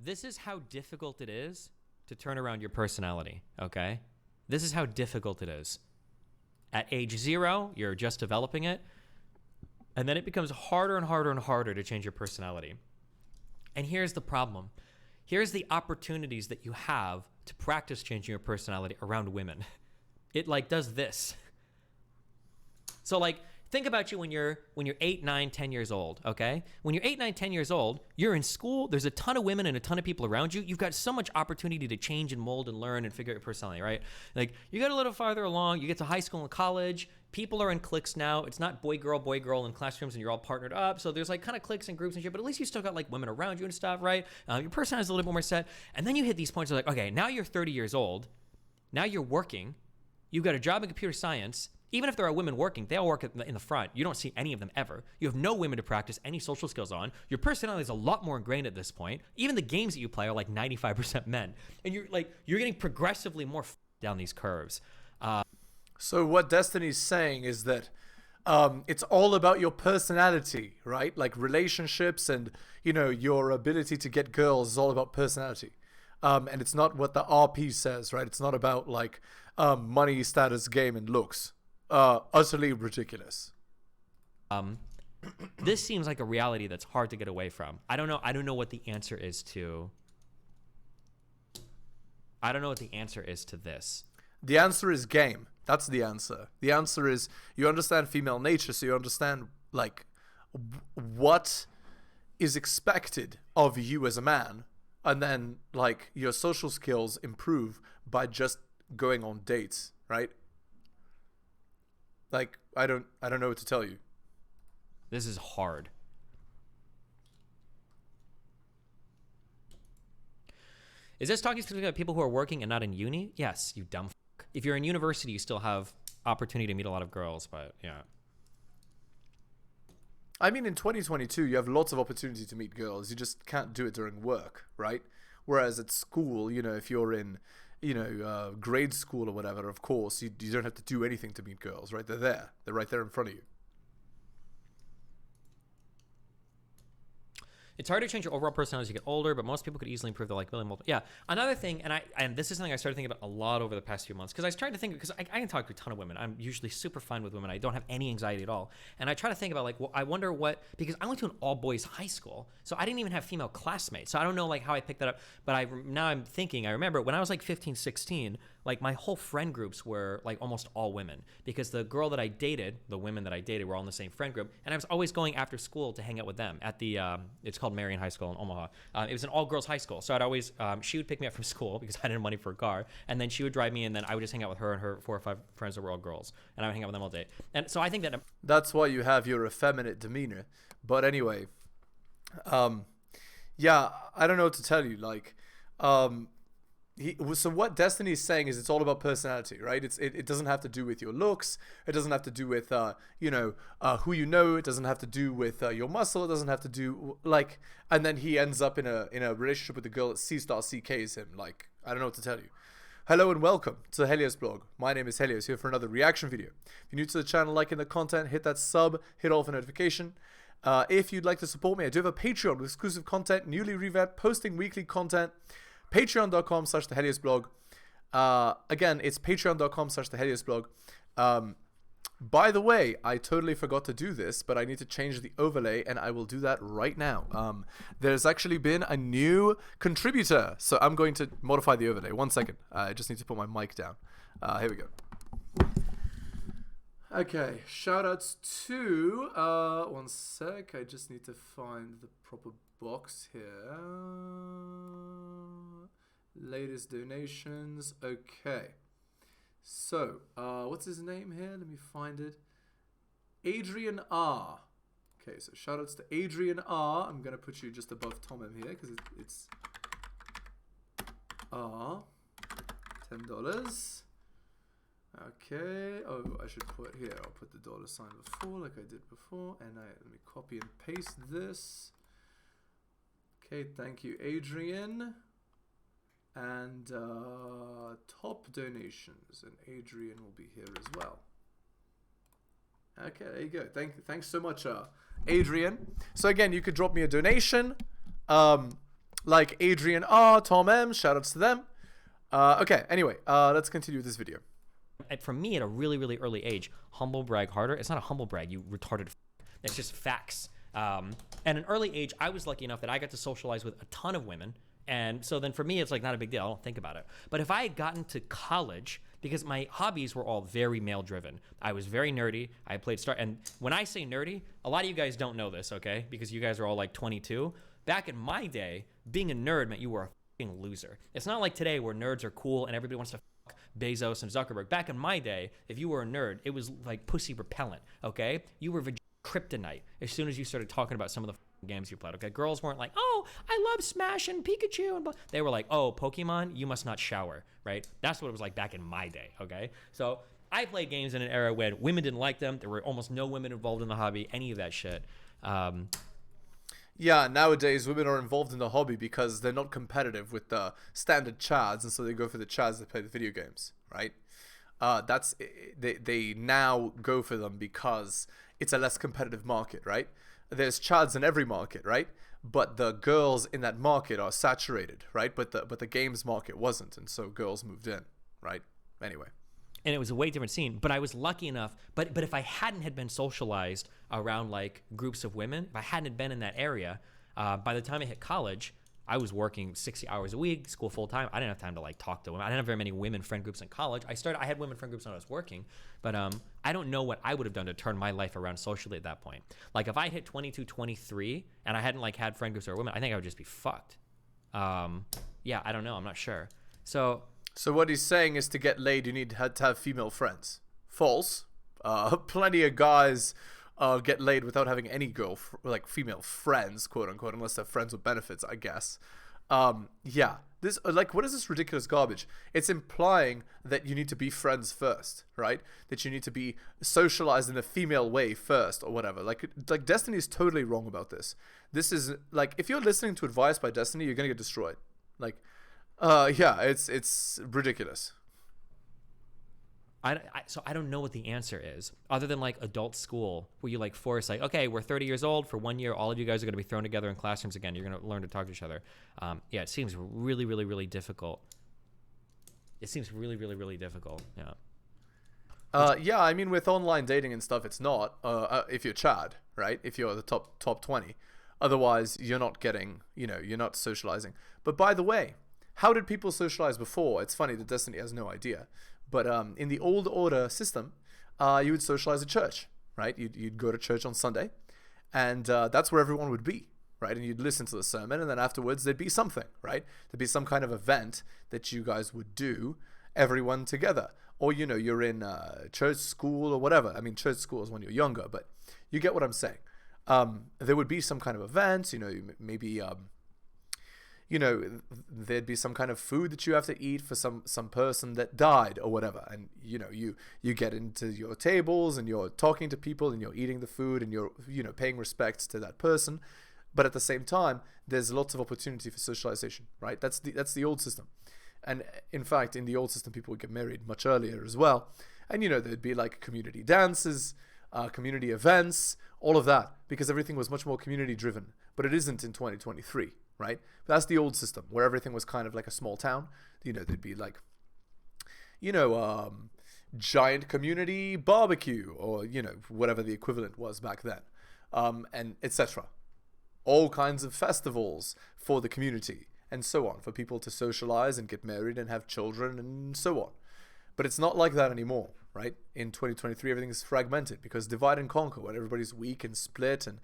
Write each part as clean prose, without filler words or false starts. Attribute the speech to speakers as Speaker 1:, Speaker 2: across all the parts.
Speaker 1: This is how difficult it is to turn around your personality, okay? This is how difficult it is. At age 0, you're just developing it, and then it becomes harder and harder and harder to change your personality. And here's the problem. Here's the opportunities that you have to practice changing your personality around women. It like does this. So like, think about you when you're 8, 9, 10 years old, okay? When you're 8, 9, 10 years old, you're in school, there's a ton of women and a ton of people around you. You've got so much opportunity to change and mold and learn and figure out your personality, right? Like, you get a little farther along, you get to high school and college, people are in cliques now. It's not boy, girl in classrooms and you're all partnered up. So there's like kind of cliques and groups and shit, but at least you still got like women around you and stuff, right? Your personality is a little bit more set. And then you hit these points of like, okay, now you're 30 years old. Now you're working. You've got a job in computer science. Even if there are women working, they all work in the front. You don't see any of them ever. You have no women to practice any social skills on. Your personality is a lot more ingrained at this point. Even the games that you play are like 95% men. And you're getting progressively more down these curves.
Speaker 2: So what Destiny's saying is that it's all about your personality, right? Like relationships and, you know, your ability to get girls is all about personality. And it's not what the RP says, right? It's not about like money, status, game, and looks. Utterly ridiculous.
Speaker 1: This seems like a reality that's hard to get away from. I don't know what the answer is to. I don't know what the answer is to this.
Speaker 2: The answer is game. That's the answer. The answer is you understand female nature, so you understand like what is expected of you as a man, and then like your social skills improve by just going on dates, right? Like, I don't know what to tell you.
Speaker 1: This is hard. Is this talking specifically about people who are working and not in uni? Yes, you dumb fuck. If you're in university, you still have opportunity to meet a lot of girls, but yeah.
Speaker 2: I mean, in 2022, you have lots of opportunity to meet girls. You just can't do it during work, right? Whereas at school, you know, if you're in, you know, grade school or whatever, of course, you don't have to do anything to meet girls, right? They're there. They're right there in front of you.
Speaker 1: It's hard to change your overall personality as you get older, but most people could easily improve their likability. Yeah. Another thing, and this is something I started thinking about a lot over the past few months, because I tried to think, because I can talk to a ton of women. I'm usually super fine with women. I don't have any anxiety at all. And I try to think about like, well, I wonder what, because I went to an all boys high school, so I didn't even have female classmates. So I don't know like how I picked that up, but I remember when I was like 15, 16, like my whole friend groups were like almost all women, because the girl that I dated, the women that I dated were all in the same friend group, and I was always going after school to hang out with them at the it's called Marion High School in Omaha. It was an all girls high school, so I'd always she would pick me up from school because I didn't have money for a car, and then she would drive me, and then I would just hang out with her and her 4 or 5 friends that were all girls, and I would hang out with them all day. And so I think
Speaker 2: that's why you have your effeminate demeanor. But anyway, yeah, I don't know what to tell you. Like, so what Destiny is saying is it's all about personality, right? It doesn't have to do with your looks. It doesn't have to do with who you know. It doesn't have to do with your muscle. It doesn't have to do like. And then he ends up in a relationship with a girl that CKs him. Like, I don't know what to tell you. Hello and welcome to the Helios blog. My name is Helios, here for another reaction video. If you're new to the channel, liking the content, hit that sub, hit all for notification. If you'd like to support me, I do have a Patreon with exclusive content, newly revamped, posting weekly content. Patreon.com/theheliosblog. Again, it's patreon.com/theheliosblog. By the way, I totally forgot to do this, but I need to change the overlay, and I will do that right now. There's actually been a new contributor, so I'm going to modify the overlay. 1 second. I just need to put my mic down. Here we go. Okay, shoutouts to... 1 sec, I just need to find the proper box here. Latest donations. Okay. So, what's his name here? Let me find it. Adrian R. Okay, so shoutouts to Adrian R. I'm going to put you just above Tom M here because it's R. $10. Okay. Oh, I should put here. I'll put the $sign before like I did before. And let me copy and paste this. Okay, thank you, Adrian. And top donations, and Adrian will be here as well. Okay, there you go. Thanks so much, Adrian. So again, you could drop me a donation. like Adrian R, Tom M, shout outs to them. Okay, anyway, let's continue with this video.
Speaker 1: For me, at a really, really early age, humble brag harder. It's not a humble brag, you retarded. It's just facts. At an early age, I was lucky enough that I got to socialize with a ton of women. And so then for me, it's like not a big deal. I don't think about it. But if I had gotten to college, because my hobbies were all very male driven. I was very nerdy. I played and when I say nerdy, a lot of you guys don't know this, okay? Because you guys are all like 22. Back in my day, being a nerd meant you were a fucking loser. It's not like today where nerds are cool and everybody wants to fuck Bezos and Zuckerberg. Back in my day, if you were a nerd, it was like pussy repellent, okay? You were kryptonite as soon as you started talking about some of the games you played, okay? Girls weren't like, oh, I love Smash and Pikachu, and they were like, oh, Pokemon, you must not shower, right? That's what it was like back in my day, okay? So I played games in an era when women didn't like them. There were almost no women involved in the hobby, any of that shit.
Speaker 2: Yeah, nowadays women are involved in the hobby because they're not competitive with the standard chads, and so they go for the chads that play the video games, right? They now go for them because it's a less competitive market, right? There's chads in every market, right? But the girls in that market are saturated, right? But the games market wasn't, and so girls moved in, right? Anyway.
Speaker 1: And it was a way different scene, but I was lucky enough. But if I hadn't had been socialized around like groups of women, if I hadn't had been in that area, by the time I hit college, I was working 60 hours a week, school full time. I didn't have time to like talk to women. I didn't have very many women friend groups in college. I had women friend groups when I was working, but I don't know what I would have done to turn my life around socially at that point. Like if I hit 22, 23 and I hadn't like had friend groups or women, I think I would just be fucked. Yeah, I don't know. I'm not sure. So
Speaker 2: what he's saying is to get laid, you need to have female friends. False. Plenty of guys get laid without having any female friends, quote unquote, unless they're friends with benefits, I guess. Yeah, this what is this ridiculous garbage? It's implying that you need to be friends first, right? That you need to be socialized in a female way first, or whatever. Like Destiny is totally wrong about this. This is like, if you're listening to advice by Destiny, you're gonna get destroyed. Like, yeah, it's ridiculous.
Speaker 1: So I don't know what the answer is, other than like adult school, where you like force like, okay, we're 30 years old, for 1 year, all of you guys are going to be thrown together in classrooms again. You're going to learn to talk to each other. Yeah, it seems really, really, really difficult. It seems really, really, really difficult. Yeah.
Speaker 2: Yeah, I mean, with online dating and stuff, it's not. If you're Chad, right? If you're the top 20, otherwise you're not getting, you're not socializing. But by the way, how did people socialize before? It's funny that Destiny has no idea. But in the old order system, you would socialize at church, right? You'd go to church on Sunday, and that's where everyone would be, right? And you'd listen to the sermon, and then afterwards there'd be something, right? There'd be some kind of event that you guys would do, everyone together. Or, you're in church school or whatever. I mean, church school is when you're younger, but you get what I'm saying. There would be some kind of event, maybe... there'd be some kind of food that you have to eat for some person that died or whatever. And, you get into your tables and you're talking to people and you're eating the food and you're, paying respect to that person. But at the same time, there's lots of opportunity for socialization, right? That's the old system. And in fact, in the old system, people would get married much earlier as well. And, there'd be like community dances, community events, all of that, because everything was much more community driven. But it isn't in 2023. Right? But that's the old system where everything was kind of like a small town. There'd be like, giant community barbecue or, whatever the equivalent was back then. And etc. All kinds of festivals for the community and so on, for people to socialize and get married and have children and so on. But it's not like that anymore, right? In 2023, everything is fragmented because divide and conquer, when everybody's weak and split and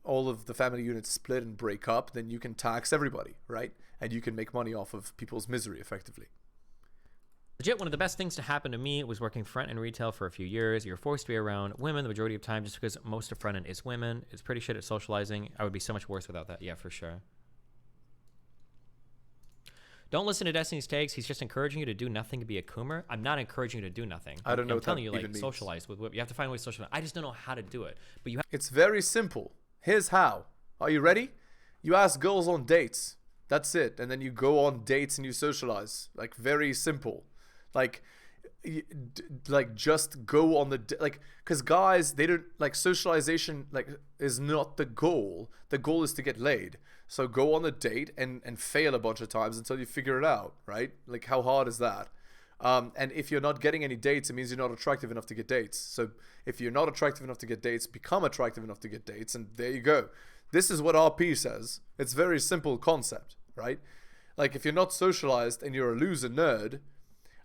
Speaker 2: all of the family units split and break up, then you can tax everybody, right? And you can make money off of people's misery effectively.
Speaker 1: Legit, one of the best things to happen to me was working front end retail for a few years. You're forced to be around women the majority of time just because most of front end is women. It's pretty shit at socializing. I would be so much worse without that. Yeah, for sure. Don't listen to Destiny's takes. He's just encouraging you to do nothing to be a coomer. I'm not encouraging you to do nothing.
Speaker 2: I don't know
Speaker 1: I'm telling you,
Speaker 2: even
Speaker 1: socialize with. You have to find ways to socialize. I just don't know how to do it. But
Speaker 2: It's very simple. Here's how. Are you ready? You ask girls on dates. That's it. And then you go on dates and you socialize. Like, very simple. Like, like just go on the like, because guys, they don't like socialization, like, is not the goal. The goal is to get laid. So go on the date and fail a bunch of times until you figure it out, right? Like, how hard is that? And if you're not getting any dates, it means you're not attractive enough to get dates. So if you're not attractive enough to get dates, become attractive enough to get dates, and there you go. This is what RP says. It's a very simple concept, right? Like, if you're not socialized and you're a loser nerd,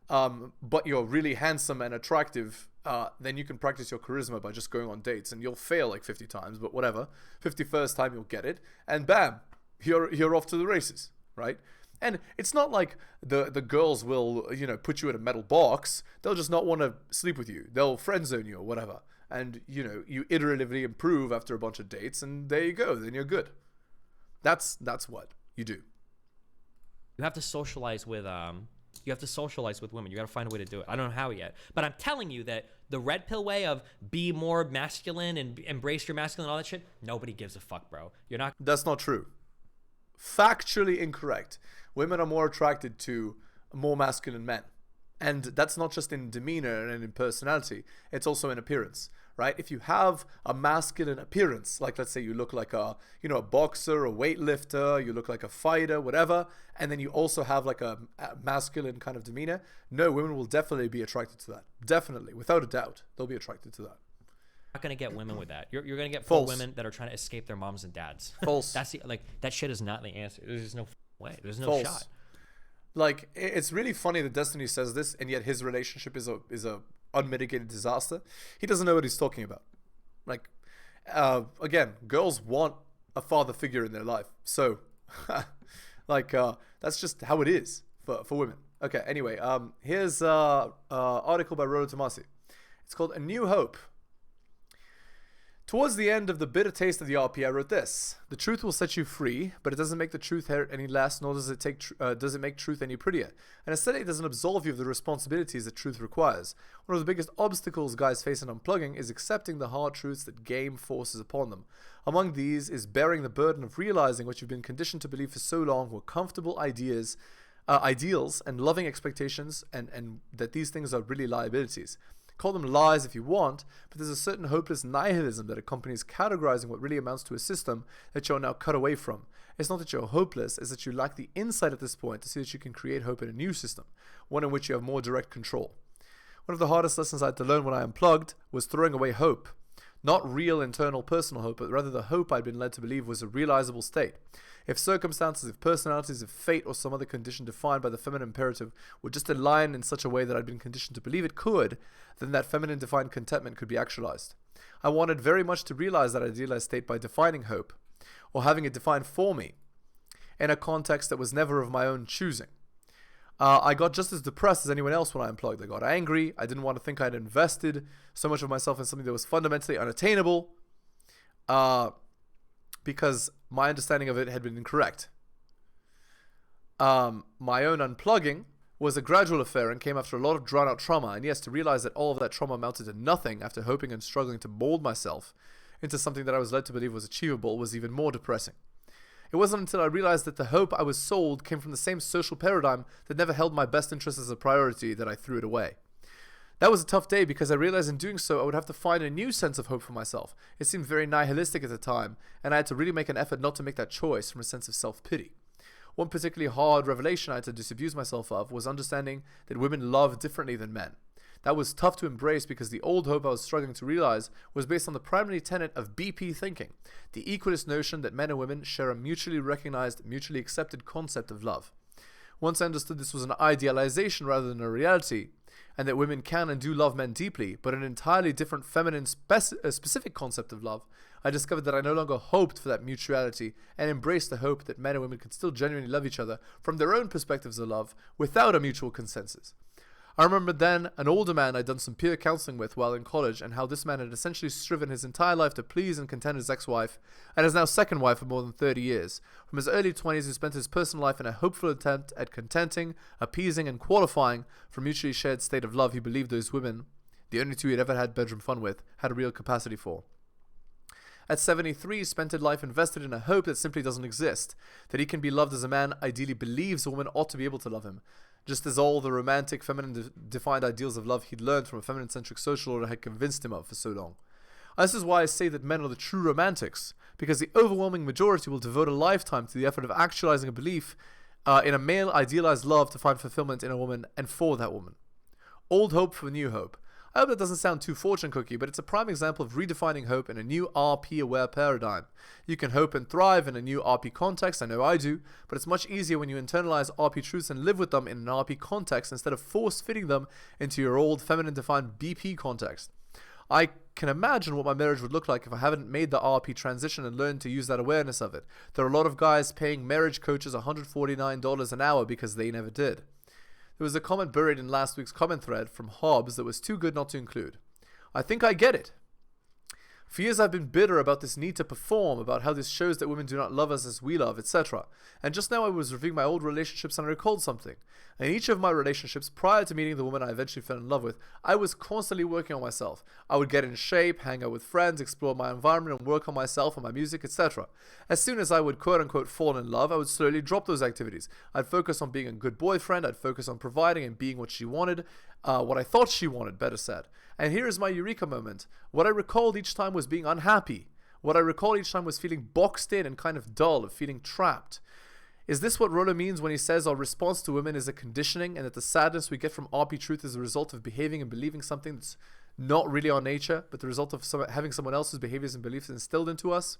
Speaker 2: but you're really handsome and attractive, then you can practice your charisma by just going on dates, and you'll fail like 50 times, but whatever. 51st time you'll get it, and bam, you're off to the races, right? And it's not like the girls will, you know, put you in a metal box. They'll just not want to sleep with you. They'll friend zone you or whatever. And, you know, you iteratively improve after a bunch of dates, and there you go. Then you're good. That's what you do.
Speaker 1: You have to socialize with women. You got to find a way to do it. I don't know how yet, but I'm telling you that the red pill way of be more masculine and embrace your masculine and all that shit, nobody gives a fuck, bro. You're not.
Speaker 2: That's not true. Factually incorrect. Women are more attracted to more masculine men. And that's not just in demeanor and in personality. It's also in appearance, right? If you have a masculine appearance, like let's say you look like a boxer, a weightlifter, you look like a fighter, whatever, and then you also have like a masculine kind of demeanor, no, women will definitely be attracted to that. Definitely, without a doubt, they'll be attracted to that.
Speaker 1: Not gonna get women with that. You're gonna get
Speaker 2: False.
Speaker 1: women that are trying to escape their moms and dads.
Speaker 2: False.
Speaker 1: That shit is not the answer. There's just no way. There's no
Speaker 2: False.
Speaker 1: shot.
Speaker 2: Like, it's really funny that Destiny says this, and yet his relationship is a unmitigated disaster. He doesn't know what he's talking about. Like, again, girls want a father figure in their life. So, like, that's just how it is for women. Okay, anyway, here's an article by Rollo Tomasi. It's called A New Hope. Towards the end of the bitter taste of the RP, I wrote this: the truth will set you free, but it doesn't make the truth hurt any less, nor does it make truth any prettier. And instead, it doesn't absolve you of the responsibilities that truth requires. One of the biggest obstacles guys face in unplugging is accepting the hard truths that game forces upon them. Among these is bearing the burden of realizing what you've been conditioned to believe for so long were comfortable ideals and loving expectations, and that these things are really liabilities. Call them lies if you want, but there's a certain hopeless nihilism that accompanies categorizing what really amounts to a system that you're now cut away from. It's not that you're hopeless, it's that you lack the insight at this point to see that you can create hope in a new system, one in which you have more direct control. One of the hardest lessons I had to learn when I unplugged was throwing away hope. Not real internal personal hope, but rather the hope I'd been led to believe was a realizable state. If circumstances, if personalities, if fate or some other condition defined by the feminine imperative would just align in such a way that I'd been conditioned to believe it could, then that feminine defined contentment could be actualized. I wanted very much to realize that idealized state by defining hope, or having it defined for me, in a context that was never of my own choosing. I got just as depressed as anyone else when I unplugged. I got angry. I didn't want to think I'd invested so much of myself in something that was fundamentally unattainable, because my understanding of it had been incorrect. My own unplugging was a gradual affair and came after a lot of drawn-out trauma. And yes, to realize that all of that trauma amounted to nothing after hoping and struggling to mold myself into something that I was led to believe was achievable was even more depressing. It wasn't until I realized that the hope I was sold came from the same social paradigm that never held my best interests as a priority that I threw it away. That was a tough day because I realized in doing so I would have to find a new sense of hope for myself. It seemed very nihilistic at the time, and I had to really make an effort not to make that choice from a sense of self-pity. One particularly hard revelation I had to disabuse myself of was understanding that women love differently than men. That was tough to embrace because the old hope I was struggling to realize was based on the primary tenet of BP thinking, the equalist notion that men and women share a mutually recognized, mutually accepted concept of love. Once I understood this was an idealization rather than a reality, and that women can and do love men deeply, but an entirely different feminine specific concept of love, I discovered that I no longer hoped for that mutuality and embraced the hope that men and women could still genuinely love each other from their own perspectives of love without a mutual consensus. I remember then an older man I'd done some peer counseling with while in college, and how this man had essentially striven his entire life to please and content his ex-wife, and his now second wife for more than 30 years. From his early 20s, he spent his personal life in a hopeful attempt at contenting, appeasing, and qualifying for a mutually shared state of love he believed those women, the only two he'd ever had bedroom fun with, had a real capacity for. At 73, he spent his life invested in a hope that simply doesn't exist, that he can be loved as a man ideally believes a woman ought to be able to love him. just as all the romantic, feminine-defined ideals of love he'd learned from a feminine-centric social order had convinced him of for so long. This is why I say that men are the true romantics, because the overwhelming majority will devote a lifetime to the effort of actualizing a belief in a male idealized love to find fulfillment in a woman and for that woman. Old hope for new hope. I hope that doesn't sound too fortune cookie, but it's a prime example of redefining hope in a new RP-aware paradigm. You can hope and thrive in a new RP context, I know I do, but it's much easier when you internalize RP truths and live with them in an RP context instead of force-fitting them into your old feminine-defined BP context. I can imagine what my marriage would look like if I haven't made the RP transition and learned to use that awareness of it. There are a lot of guys paying marriage coaches $149 an hour because they never did. There was a comment buried in last week's comment thread from Hobbes that was too good not to include. I think I get it. For years I've been bitter about this need to perform, about how this shows that women do not love us as we love, etc. And just now I was reviewing my old relationships and I recalled something. In each of my relationships, prior to meeting the woman I eventually fell in love with, I was constantly working on myself. I would get in shape, hang out with friends, explore my environment and work on myself and my music, etc. As soon as I would quote-unquote fall in love, I would slowly drop those activities. I'd focus on being a good boyfriend, I'd focus on providing and being what she wanted, what I thought she wanted, better said. And here is my eureka moment. What I recalled each time was being unhappy. What I recalled each time was feeling boxed in and kind of dull, of feeling trapped. Is this what Rollo means when he says our response to women is a conditioning and that the sadness we get from RP truth is a result of behaving and believing something that's not really our nature, but the result of having someone else's behaviors and beliefs instilled into us?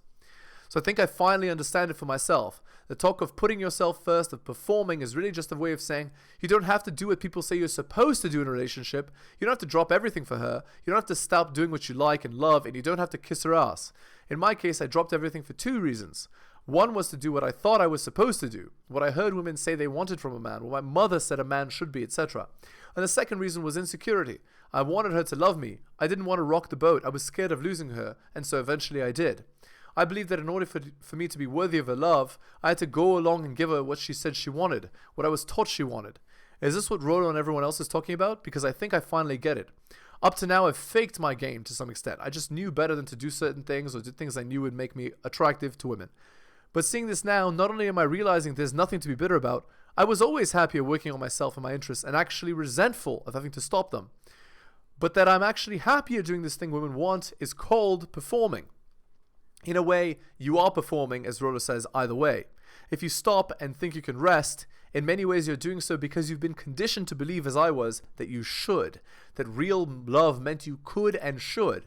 Speaker 2: So I think I finally understand it for myself. The talk of putting yourself first, of performing, is really just a way of saying you don't have to do what people say you're supposed to do in a relationship. You don't have to drop everything for her. You don't have to stop doing what you like and love, and you don't have to kiss her ass. In my case, I dropped everything for two reasons. One was to do what I thought I was supposed to do, what I heard women say they wanted from a man, what my mother said a man should be, etc. And the second reason was insecurity. I wanted her to love me. I didn't want to rock the boat. I was scared of losing her, and so eventually I did. I believe that in order for me to be worthy of her love, I had to go along and give her what she said she wanted, what I was taught she wanted. Is this what Rollo and everyone else is talking about? Because I think I finally get it. Up to now, I've faked my game to some extent. I just knew better than to do certain things or did things I knew would make me attractive to women. But seeing this now, not only am I realizing there's nothing to be bitter about, I was always happier working on myself and my interests and actually resentful of having to stop them. But that I'm actually happier doing this thing women want is called performing. In a way, you are performing, as Rollo says, either way. If you stop and think you can rest, in many ways you're doing so because you've been conditioned to believe, as I was, that you should. That real love meant you could and should.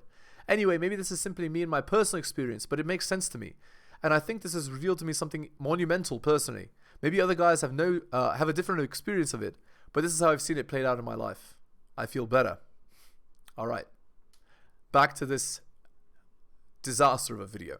Speaker 2: Anyway, maybe this is simply me and my personal experience, but it makes sense to me. And I think this has revealed to me something monumental personally. Maybe other guys have a different experience of it, but this is how I've seen it played out in my life. I feel better. All right. Back to this disaster of a video.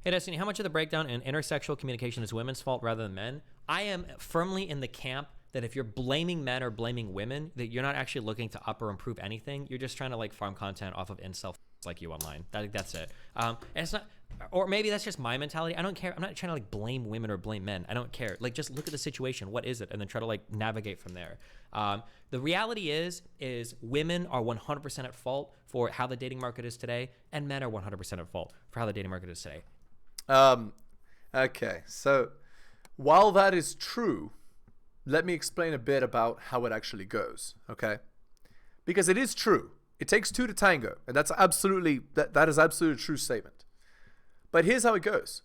Speaker 1: Hey Destiny, how much of the breakdown in intersexual communication is women's fault rather than men? I am firmly in the camp that if you're blaming men or blaming women, that you're not actually looking to up or improve anything. You're just trying to like farm content off of incel like you online. That's it. And it's not, or maybe that's just my mentality. I don't care. I'm not trying to like blame women or blame men. I don't care. Like just look at the situation. What is it? And then try to like navigate from there. The reality is women are 100% at fault for how the dating market is today, and men are 100% at fault for how the dating market is today.
Speaker 2: Okay. So while that is true, let me explain a bit about how it actually goes, okay? Because it is true. It takes two to tango, and that's absolutely that is absolutely a true statement. But here's how it goes.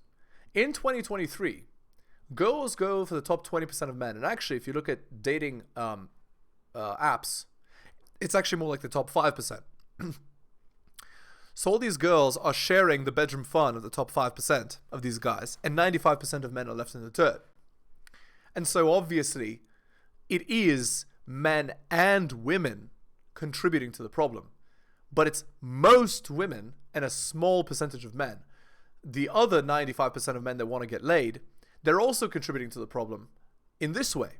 Speaker 2: In 2023, girls go for the top 20% of men. And actually, if you look at dating apps, it's actually more like the top 5%. So all these girls are sharing the bedroom fun of the top 5% of these guys, and 95% of men are left in the dirt. And so obviously, it is men and women contributing to the problem. But it's most women and a small percentage of men. The other 95% of men that want to get laid, they're also contributing to the problem in this way.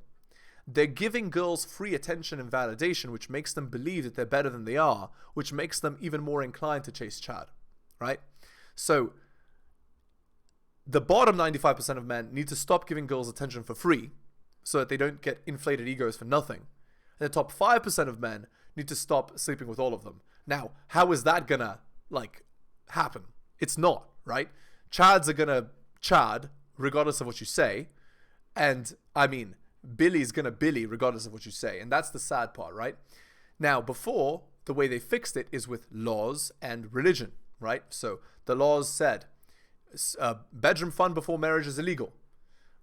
Speaker 2: They're giving girls free attention and validation, which makes them believe that they're better than they are, which makes them even more inclined to chase Chad, right? So the bottom 95% of men need to stop giving girls attention for free so that they don't get inflated egos for nothing. And the top 5% of men need to stop sleeping with all of them. Now, how is that gonna, happen? It's not, right? Chads are gonna chad regardless of what you say, and I mean Billy's gonna Billy regardless of what you say, and that's the sad part, right? Now, before, the way they fixed it is with laws and religion, right? So the laws said bedroom fun before marriage is illegal.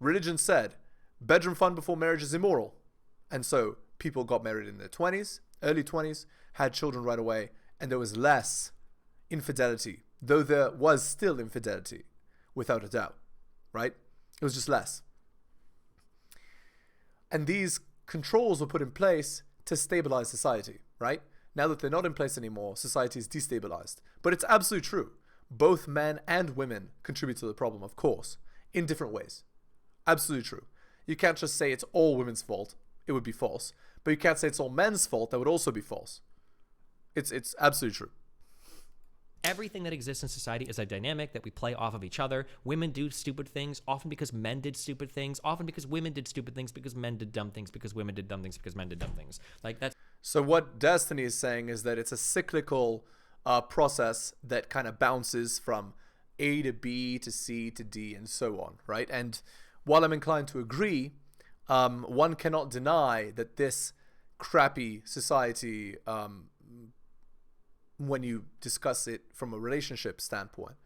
Speaker 2: Religion said bedroom fun before marriage is immoral. And so people got married in their 20s, early 20s, had children right away, and there was less infidelity, though there was still infidelity, without a doubt, right? It was just less. And these controls were put in place to stabilize society, right? Now that they're not in place anymore, society is destabilized. But it's absolutely true. Both men and women contribute to the problem, of course, in different ways. Absolutely true. You can't just say it's all women's fault. It would be false. But you can't say it's all men's fault. That would also be false. It's absolutely true.
Speaker 1: Everything that exists in society is a dynamic that we play off of each other. Women do stupid things, often because men did stupid things, often because women did stupid things, because men did dumb things, because women did dumb things, because men did dumb things. Like that's.
Speaker 2: So what Destiny is saying is that it's a cyclical process that kind of bounces from A to B to C to D and so on, right? And while I'm inclined to agree, one cannot deny that this crappy society, when you discuss it from a relationship standpoint,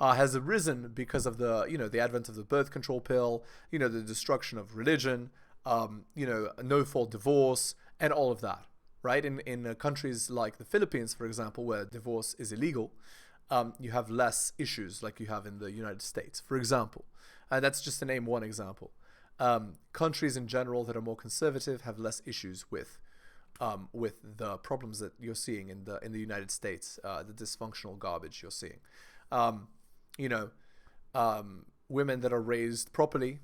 Speaker 2: has arisen because of the, the advent of the birth control pill, the destruction of religion, no-fault divorce, and all of that, right? In countries like the Philippines, for example, where divorce is illegal, you have less issues like you have in the United States, for example. And that's just to name one example. Countries in general that are more conservative have less issues with the problems that you're seeing in the United States, the dysfunctional garbage you're seeing. Women that are raised properly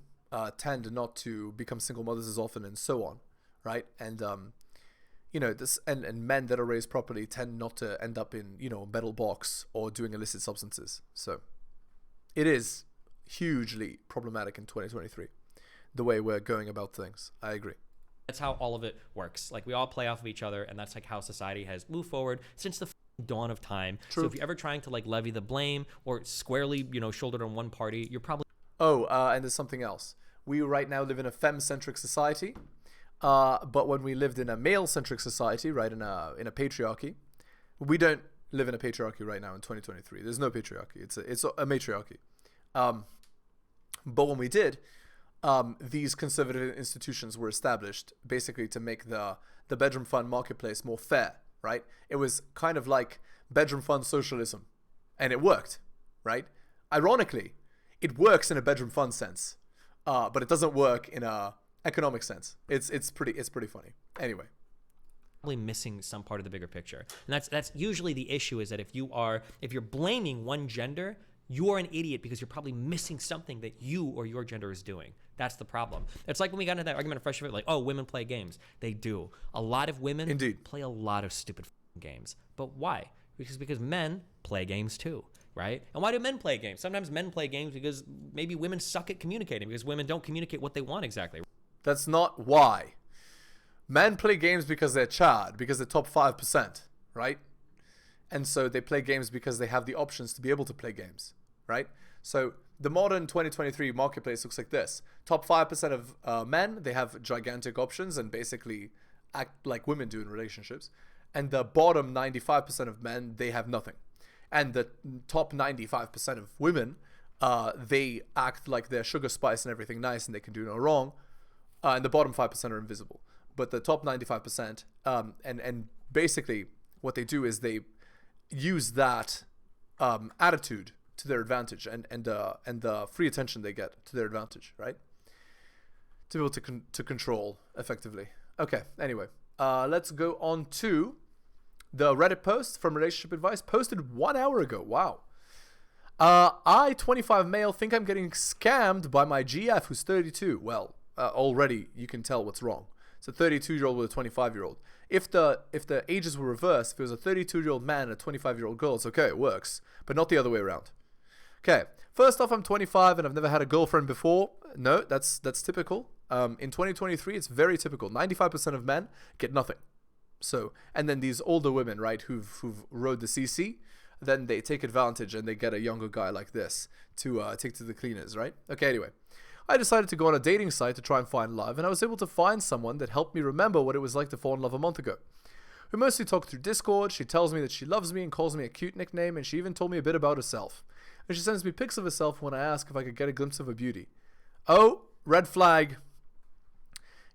Speaker 2: tend not to become single mothers as often, and so on, right? And and men that are raised properly tend not to end up in a metal box or doing illicit substances. So it is hugely problematic in 2023, the way we're going about things. I agree.
Speaker 1: That's how all of it works. Like we all play off of each other, and that's like how society has moved forward since the dawn of time.
Speaker 2: True.
Speaker 1: So if you're ever trying to like levy the blame or squarely, shouldered on one party, you're probably.
Speaker 2: And there's something else. We right now live in a femme-centric society, but when we lived in a male-centric society, right, in a patriarchy, we don't live in a patriarchy right now in 2023. There's no patriarchy. It's a matriarchy. But when we did, these conservative institutions were established basically to make the bedroom fund marketplace more fair, right? It was kind of like bedroom fund socialism, and it worked, right? Ironically, it works in a bedroom fund sense, but it doesn't work in a economic sense. It's pretty funny. Anyway.
Speaker 1: Probably missing some part of the bigger picture. And that's usually the issue, is that if you're blaming one gender, you're an idiot because you're probably missing something that you or your gender is doing. That's the problem. It's like when we got into that argument of Fresh Fit, like, oh, women play games. They do. A lot of women
Speaker 2: Indeed
Speaker 1: play a lot of stupid games. But why? Because men play games too, right? And why do men play games? Sometimes men play games because maybe women suck at communicating, because women don't communicate what they want exactly.
Speaker 2: That's not why. Men play games because they're Chad, because they're top 5%, right? And so they play games because they have the options to be able to play games, right? So the modern 2023 marketplace looks like this. Top 5% of men, they have gigantic options and basically act like women do in relationships. And the bottom 95% of men, they have nothing. And the top 95% of women, they act like they're sugar spice and everything nice and they can do no wrong. And the bottom 5% are invisible. But the top 95%, and basically what they do is they use that attitude to their advantage, and the free attention they get to their advantage, right? To be able to control effectively. Okay, anyway, let's go on to the Reddit post from Relationship Advice, posted 1 hour ago. Wow. I, 25 male, think I'm getting scammed by my GF who's 32. Well, already you can tell what's wrong. It's a 32-year-old with a 25-year-old. If the ages were reversed, if it was a 32-year-old man and a 25-year-old girl, it's okay, it works, but not the other way around. Okay, first off, I'm 25 and I've never had a girlfriend before. No, that's typical. In 2023, it's very typical. 95% of men get nothing. So, and then these older women, right, who've rode the CC, then they take advantage and they get a younger guy like this to take to the cleaners, right? Okay, anyway. I decided to go on a dating site to try and find love, and I was able to find someone that helped me remember what it was like to fall in love a month ago. We mostly talk through Discord. She tells me that she loves me and calls me a cute nickname, and she even told me a bit about herself. And she sends me pics of herself when I ask if I could get a glimpse of her beauty. Oh, red flag.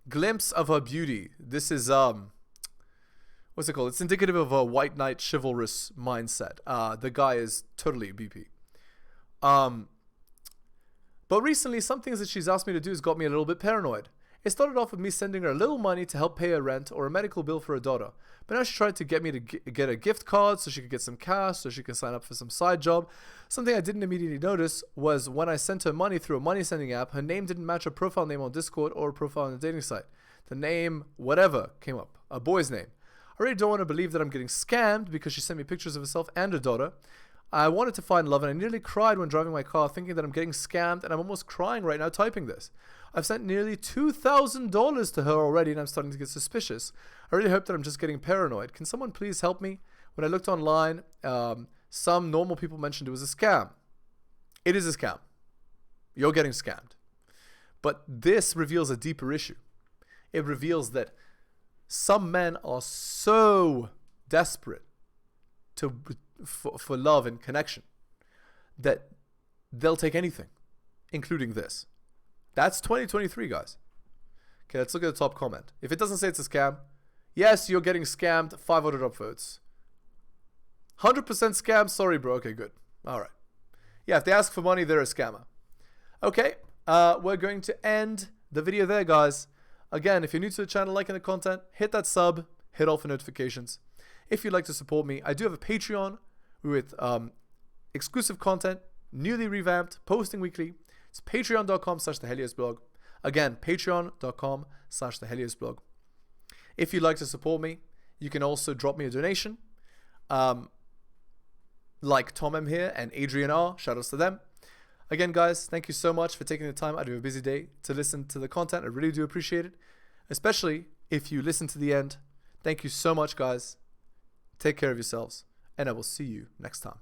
Speaker 2: Glimpse of her beauty. This is, what's it called? It's indicative of a white knight chivalrous mindset. The guy is totally BP. But recently, some things that she's asked me to do has got me a little bit paranoid. It started off with me sending her a little money to help pay her rent or a medical bill for her daughter. But now she tried to get me to get a gift card so she could get some cash, so she can sign up for some side job. Something I didn't immediately notice was when I sent her money through a money sending app, her name didn't match her profile name on Discord or a profile on the dating site. The name, whatever, came up. A boy's name. I really don't want to believe that I'm getting scammed because she sent me pictures of herself and her daughter. I wanted to find love and I nearly cried when driving my car thinking that I'm getting scammed, and I'm almost crying right now typing this. I've sent nearly $2,000 to her already and I'm starting to get suspicious. I really hope that I'm just getting paranoid. Can someone please help me? When I looked online, some normal people mentioned it was a scam. It is a scam. You're getting scammed. But this reveals a deeper issue. It reveals that some men are so desperate for love and connection that they'll take anything, including this. That's 2023, guys. Okay, let's look at the top comment. If it doesn't say it's a scam, yes, you're getting scammed. 500 upvotes. 100% scam. Sorry, bro. Okay, good. All right. Yeah, if they ask for money, they're a scammer. Okay, we're going to end the video there, guys. Again, if you're new to the channel, liking the content, hit that sub, hit all for notifications. If you'd like to support me, I do have a Patreon with exclusive content, newly revamped, posting weekly. It's patreon.com/theheliosblog. Again, patreon.com/theheliosblog. If you'd like to support me, you can also drop me a donation. Like Tom M here and Adrian R. Shout outs to them. Again, guys, thank you so much for taking the time out of your busy day to listen to the content. I really do appreciate it. Especially if you listen to the end. Thank you so much, guys. Take care of yourselves, and I will see you next time.